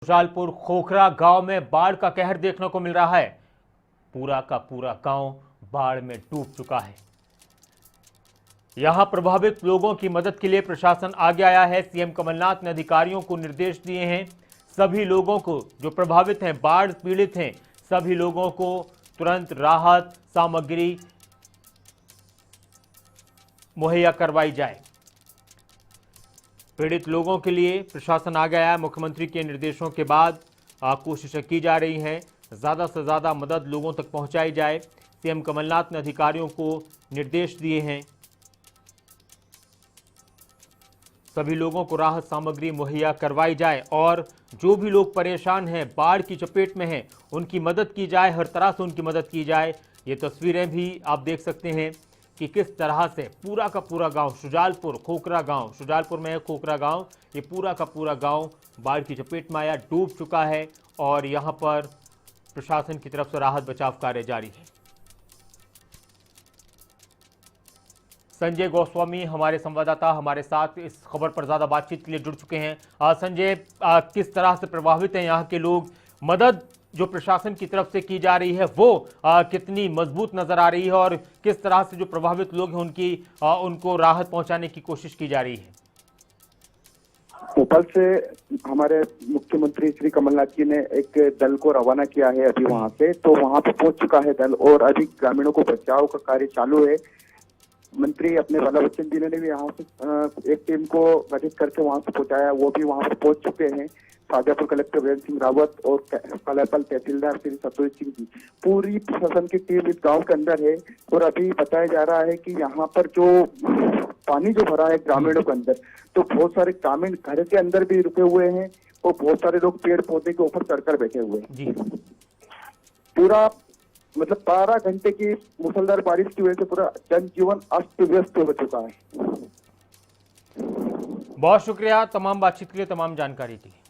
खुशहालपुर खोखरा गांव में बाढ़ का कहर देखने को मिल रहा है। पूरा का पूरा गांव बाढ़ में डूब चुका है। यहां प्रभावित लोगों की मदद के लिए प्रशासन आगे आया है। सीएम कमलनाथ ने अधिकारियों को निर्देश दिए हैं, सभी लोगों को जो प्रभावित हैं, बाढ़ पीड़ित हैं, सभी लोगों को तुरंत राहत सामग्री मुहैया करवाई जाए। पीड़ित लोगों के लिए प्रशासन आ गया है। मुख्यमंत्री के निर्देशों के बाद कोशिशें की जा रही हैं, ज़्यादा से ज़्यादा मदद लोगों तक पहुंचाई जाए। सीएम कमलनाथ ने अधिकारियों को निर्देश दिए हैं, सभी लोगों को राहत सामग्री मुहैया करवाई जाए और जो भी लोग परेशान हैं, बाढ़ की चपेट में हैं, उनकी मदद की जाए, हर तरह से उनकी मदद की जाए। ये तस्वीरें भी आप देख सकते हैं कि किस तरह से पूरा का पूरा गांव, शुजालपुर खोखरा गांव, शुजालपुर में है खोखरा गांव, ये पूरा का पूरा गांव बाढ़ की चपेट में आया, डूब चुका है और यहां पर प्रशासन की तरफ से राहत बचाव कार्य जारी है। संजय गोस्वामी हमारे संवाददाता हमारे साथ इस खबर पर ज्यादा बातचीत के लिए जुड़ चुके हैं। संजय, किस तरह से प्रभावित हैं यहाँ के लोग? मदद जो प्रशासन की तरफ से की जा रही है वो कितनी मजबूत नजर आ रही है और किस तरह से जो प्रभावित लोग हैं उनको राहत पहुंचाने की कोशिश की जा रही है? भोपाल से हमारे मुख्यमंत्री श्री कमलनाथ जी ने एक दल को रवाना किया है अभी वहां से, तो वहां पे पहुंच चुका है दल और अभी ग्रामीणों को बचाव का कार्य चालू है। मंत्री अपने बाला बच्चन जी ने भी यहाँ से एक टीम को गठित करके वहां से पहुंचाया, वो भी वहां से पहुंच चुके हैं। शाजापुर कलेक्टर वीरेंद्र सिंह रावत और कलेपल तहसीलदार श्री सतोज सिंह जी, पूरी प्रशासन की टीम इस गांव के अंदर है। और अभी बताया जा रहा है कि यहाँ पर जो पानी जो भरा है ग्रामीणों के अंदर, तो बहुत सारे ग्रामीण घर के अंदर भी रुके हुए हैं और बहुत सारे लोग पेड़ पौधे के ऊपर चढ़कर बैठे हुए हैं। पूरा मतलब 12 घंटे की मूसलाधार बारिश की वजह से पूरा जनजीवन अस्त व्यस्त हो चुका है। बहुत शुक्रिया तमाम बातचीत के लिए, तमाम जानकारी के लिए।